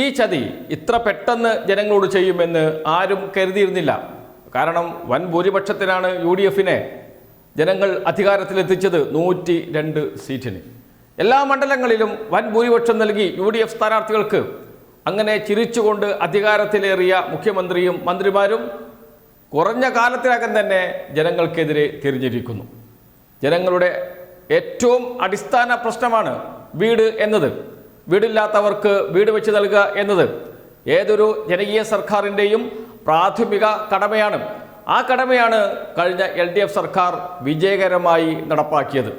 ഈ ചതി ഇത്ര പെട്ടെന്ന് ജനങ്ങളോട് ചെയ്യുമെന്ന് ആരും കരുതിയിരുന്നില്ല. കാരണം വൻ ഭൂരിപക്ഷത്തിനാണ് UDF-നെ ജനങ്ങൾ അധികാരത്തിലെത്തിച്ചത്. 102 സീറ്റിന് എല്ലാ മണ്ഡലങ്ങളിലും വൻ ഭൂരിപക്ഷം നൽകി UDF സ്ഥാനാർത്ഥികൾക്ക്. അങ്ങനെ ചിരിച്ചുകൊണ്ട് അധികാരത്തിലേറിയ മുഖ്യമന്ത്രിയും മന്ത്രിമാരും കുറഞ്ഞ കാലത്തിനകം തന്നെ ജനങ്ങൾക്കെതിരെ തിരിഞ്ഞിരിക്കുന്നു. ജനങ്ങളുടെ ഏറ്റവും അടിസ്ഥാന പ്രശ്നമാണ് വീട് എന്നത്. വീടില്ലാത്തവർക്ക് വീട് വെച്ച് നൽകുക എന്നത് ഏതൊരു ജനകീയ സർക്കാരിൻ്റെയും പ്രാഥമിക കടമയാണ്. ആ കടമയാണ് കഴിഞ്ഞ LDF സർക്കാർ വിജയകരമായി നടപ്പാക്കിയത്.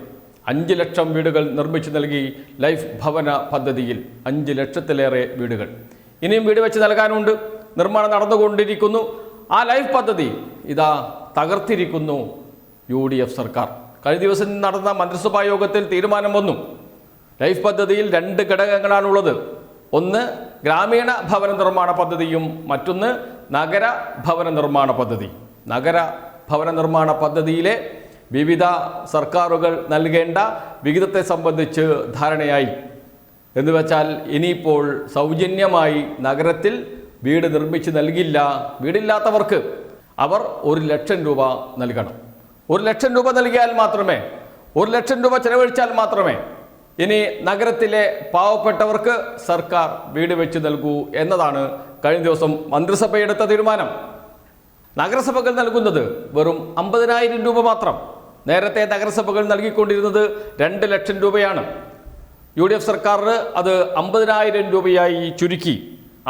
5 ലക്ഷം വീടുകൾ നിർമ്മിച്ചു നൽകി ലൈഫ് ഭവന പദ്ധതിയിൽ. 5 ലക്ഷത്തിലേറെ വീടുകൾ ഇനിയും വീട് വെച്ച് നൽകാനുണ്ട്. നിർമ്മാണം നടന്നുകൊണ്ടിരിക്കുന്നു. ആ ലൈഫ് പദ്ധതി ഇതാ തകർത്തിരിക്കുന്നു UDF സർക്കാർ. കഴിഞ്ഞ ദിവസം നടന്ന മന്ത്രിസഭാ യോഗത്തിൽ തീരുമാനം വന്നു. ലൈഫ് പദ്ധതിയിൽ 2 ഘടകങ്ങളാണുള്ളത്. ഒന്ന് ഗ്രാമീണ ഭവന നിർമ്മാണ പദ്ധതിയും മറ്റൊന്ന് നഗര ഭവന നിർമ്മാണ പദ്ധതി. നഗര ഭവന നിർമ്മാണ പദ്ധതിയിലെ വിവിധ സർക്കാരുകൾ നൽകേണ്ട വിഹിതത്തെ സംബന്ധിച്ച് ധാരണയായി. എന്ന് വെച്ചാൽ ഇനിയിപ്പോൾ സൗജന്യമായി നഗരത്തിൽ വീട് നിർമ്മിച്ച് നൽകില്ല. വീടില്ലാത്തവർക്ക് അവർ 1 ലക്ഷം രൂപ നൽകണം. 1 ലക്ഷം രൂപ നൽകിയാൽ മാത്രമേ, 1 ലക്ഷം രൂപ ചെലവഴിച്ചാൽ മാത്രമേ ഇനി നഗരത്തിലെ പാവപ്പെട്ടവർക്ക് സർക്കാർ വീട് വെച്ച് നൽകൂ എന്നതാണ് കഴിഞ്ഞ ദിവസം മന്ത്രിസഭയെടുത്ത തീരുമാനം. നഗരസഭകൾ നൽകുന്നത് വെറും 50,000 രൂപ മാത്രം. നേരത്തെ നഗരസഭകൾ നൽകിക്കൊണ്ടിരുന്നത് 2 ലക്ഷം രൂപയാണ്. UDF സർക്കാർ അത് 50,000 രൂപയായി ചുരുക്കി.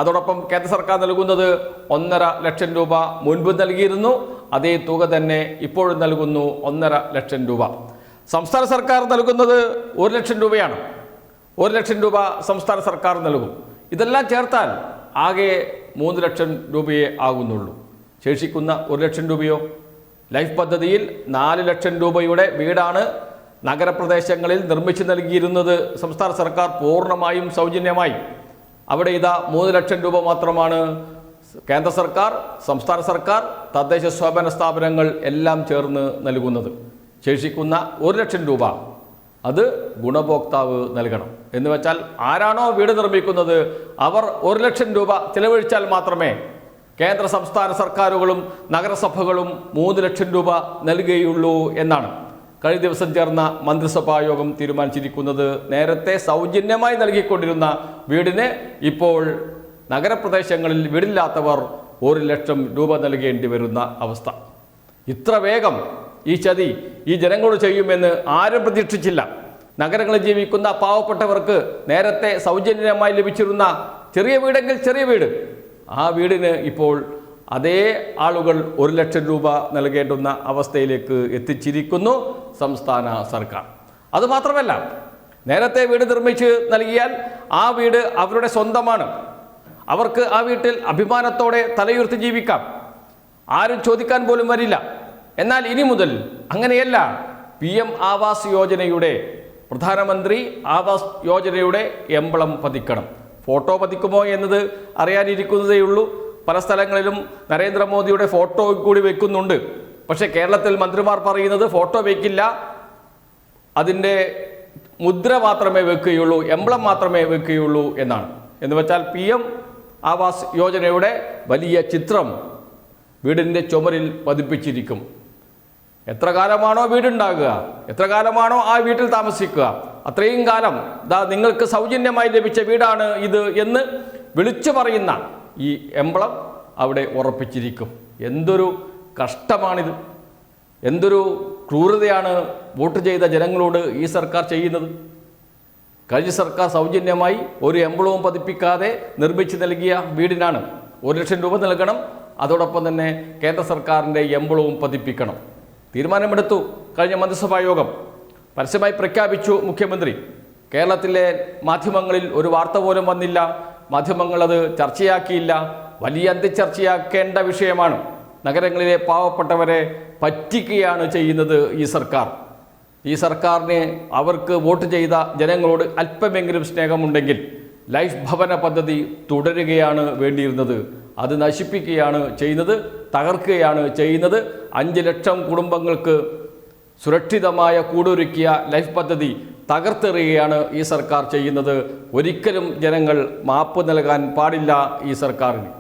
അതോടൊപ്പം കേന്ദ്ര സർക്കാർ നൽകുന്നത് 1.5 ലക്ഷം രൂപ മുൻപ് നൽകിയിരുന്നു. അതേ തുക തന്നെ ഇപ്പോഴും നൽകുന്നു, 1.5 ലക്ഷം രൂപ. സംസ്ഥാന സർക്കാർ നൽകുന്നത് 1 ലക്ഷം രൂപയാണ്. 1 ലക്ഷം രൂപ സംസ്ഥാന സർക്കാർ നൽകും. ഇതെല്ലാം ചേർത്താൽ ആകെ 3 ലക്ഷം രൂപയെ ആകുന്നുള്ളൂ. ശേഷിക്കുന്ന 1 ലക്ഷം രൂപയോ? ലൈഫ് പദ്ധതിയിൽ 4 ലക്ഷം രൂപയുടെ വീടാണ് നഗരപ്രദേശങ്ങളിൽ നിർമ്മിച്ചു നൽകിയിരുന്നത് സംസ്ഥാന സർക്കാർ പൂർണ്ണമായും സൗജന്യമായി. അവിടെ ഇതാ 3 ലക്ഷം രൂപ മാത്രമാണ് കേന്ദ്ര സർക്കാർ, സംസ്ഥാന സർക്കാർ, തദ്ദേശ സ്വയംഭരണ സ്ഥാപനങ്ങൾ എല്ലാം ചേർന്ന് നൽകുന്നത്. ശേഷിക്കുന്ന 1 ലക്ഷം രൂപ അത് ഗുണഭോക്താവ് നൽകണം. എന്ന് വെച്ചാൽ ആരാണോ വീട് നിർമ്മിക്കുന്നത് അവർ 1 ലക്ഷം രൂപ ചിലവഴിച്ചാൽ മാത്രമേ കേന്ദ്ര സംസ്ഥാന സർക്കാരുകളും നഗരസഭകളും 3 ലക്ഷം രൂപ നൽകുകയുള്ളൂ എന്നാണ് കഴിഞ്ഞ ദിവസം ചേർന്ന മന്ത്രിസഭാ യോഗം തീരുമാനിച്ചിരിക്കുന്നത്. നേരത്തെ സൗജന്യമായി നൽകിക്കൊണ്ടിരുന്ന വീടിന് ഇപ്പോൾ നഗരപ്രദേശങ്ങളിൽ വീടില്ലാത്തവർ 1 ലക്ഷം രൂപ നൽകേണ്ടി വരുന്ന അവസ്ഥ. ഇത്ര വേഗം ഈ ചതി ഈ ജനങ്ങളോട് ചെയ്യുമെന്ന് ആരും പ്രതീക്ഷിച്ചില്ല. നഗരങ്ങളിൽ ജീവിക്കുന്ന പാവപ്പെട്ടവർക്ക് നേരത്തെ സൗജന്യമായി ലഭിച്ചിരുന്ന ചെറിയ വീടെങ്കിൽ ചെറിയ വീട്, ആ വീടിന് ഇപ്പോൾ അതേ ആളുകൾ 1 ലക്ഷം രൂപ നൽകേണ്ടുന്ന അവസ്ഥയിലേക്ക് എത്തിച്ചിരിക്കുന്നു സംസ്ഥാന സർക്കാർ. അതുമാത്രമല്ല, നേരത്തെ വീട് നിർമ്മിച്ച് നൽകിയാൽ ആ വീട് അവരുടെ സ്വന്തമാണ്. അവർക്ക് ആ വീട്ടിൽ അഭിമാനത്തോടെ തലയുയർത്തി ജീവിക്കാം. ആരും ചോദിക്കാൻ പോലും വരില്ല. എന്നാൽ ഇനി മുതൽ അങ്ങനെയല്ല. PM ആവാസ് യോജനയുടെ, പ്രധാനമന്ത്രി ആവാസ് യോജനയുടെ എംബ്ലം പതിക്കണം. ഫോട്ടോ പതിക്കുമോ എന്നത് അറിയാനിരിക്കുന്നതേയുള്ളൂ. പല സ്ഥലങ്ങളിലും നരേന്ദ്രമോദിയുടെ ഫോട്ടോ കൂടി വെക്കുന്നുണ്ട്. പക്ഷേ കേരളത്തിൽ മന്ത്രിമാർ പറയുന്നത് ഫോട്ടോ വയ്ക്കില്ല, അതിൻ്റെ മുദ്ര മാത്രമേ വെക്കുകയുള്ളൂ, എംബ്ലം മാത്രമേ വെക്കുകയുള്ളൂ എന്നാണ്. എന്ന് വെച്ചാൽ PM ആവാസ് യോജനയുടെ വലിയ ചിത്രം വീടിൻ്റെ ചുമരിൽ പതിപ്പിച്ചിരിക്കും. എത്ര കാലമാണോ വീടുണ്ടാകുക, എത്ര കാലമാണോ ആ വീട്ടിൽ താമസിക്കുക, അത്രയും കാലം നിങ്ങൾക്ക് സൗജന്യമായി ലഭിച്ച വീടാണ് ഇത് എന്ന് വിളിച്ചു പറയുന്ന ഈ എംബ്ലം അവിടെ ഉറപ്പിച്ചിരിക്കും. എന്തൊരു കഷ്ടമാണിത്! എന്തൊരു ക്രൂരതയാണ് വോട്ട് ചെയ്ത ജനങ്ങളോട് ഈ സർക്കാർ ചെയ്യുന്നത്! കഴിഞ്ഞ സർക്കാർ സൗജന്യമായി ഒരു എംബ്ലവും പതിപ്പിക്കാതെ നിർമ്മിച്ച് നൽകിയ വീടിനാണ് 1 ലക്ഷം രൂപ നൽകണം. അതോടൊപ്പം തന്നെ കേന്ദ്ര സർക്കാരിൻ്റെ എംബ്ലവും പതിപ്പിക്കണം. തീരുമാനമെടുത്തു കഴിഞ്ഞ മന്ത്രിസഭാ യോഗം. പരസ്യമായി പ്രഖ്യാപിച്ചു മുഖ്യമന്ത്രി. കേരളത്തിലെ മാധ്യമങ്ങളിൽ ഒരു വാർത്ത പോലും വന്നില്ല. മാധ്യമങ്ങൾ അത് ചർച്ചയാക്കിയില്ല. വലിയ അന്തിച്ചർച്ചയാക്കേണ്ട വിഷയമാണ്. നഗരങ്ങളിലെ പാവപ്പെട്ടവരെ പറ്റിക്കുകയാണ് ചെയ്യുന്നത് ഈ സർക്കാർ. ഈ സർക്കാരിനെ അവർക്ക് വോട്ട് ചെയ്ത ജനങ്ങളോട് അല്പമെങ്കിലും സ്നേഹമുണ്ടെങ്കിൽ ലൈഫ് ഭവന പദ്ധതി തുടരുകയാണ് വേണ്ടിയിരുന്നത്. അത് നശിപ്പിക്കുകയാണ് ചെയ്യുന്നത്, തകർക്കുകയാണ് ചെയ്യുന്നത്. 5 ലക്ഷം കുടുംബങ്ങൾക്ക് സുരക്ഷിതമായ കൂടൊരുക്കിയ ലൈഫ് പദ്ധതി തകർത്തെറിയുകയാണ് ഈ സർക്കാർ ചെയ്യുന്നത്. ഒരിക്കലും ജനങ്ങൾ മാപ്പ് നൽകാൻ പാടില്ല ഈ സർക്കാരിന്.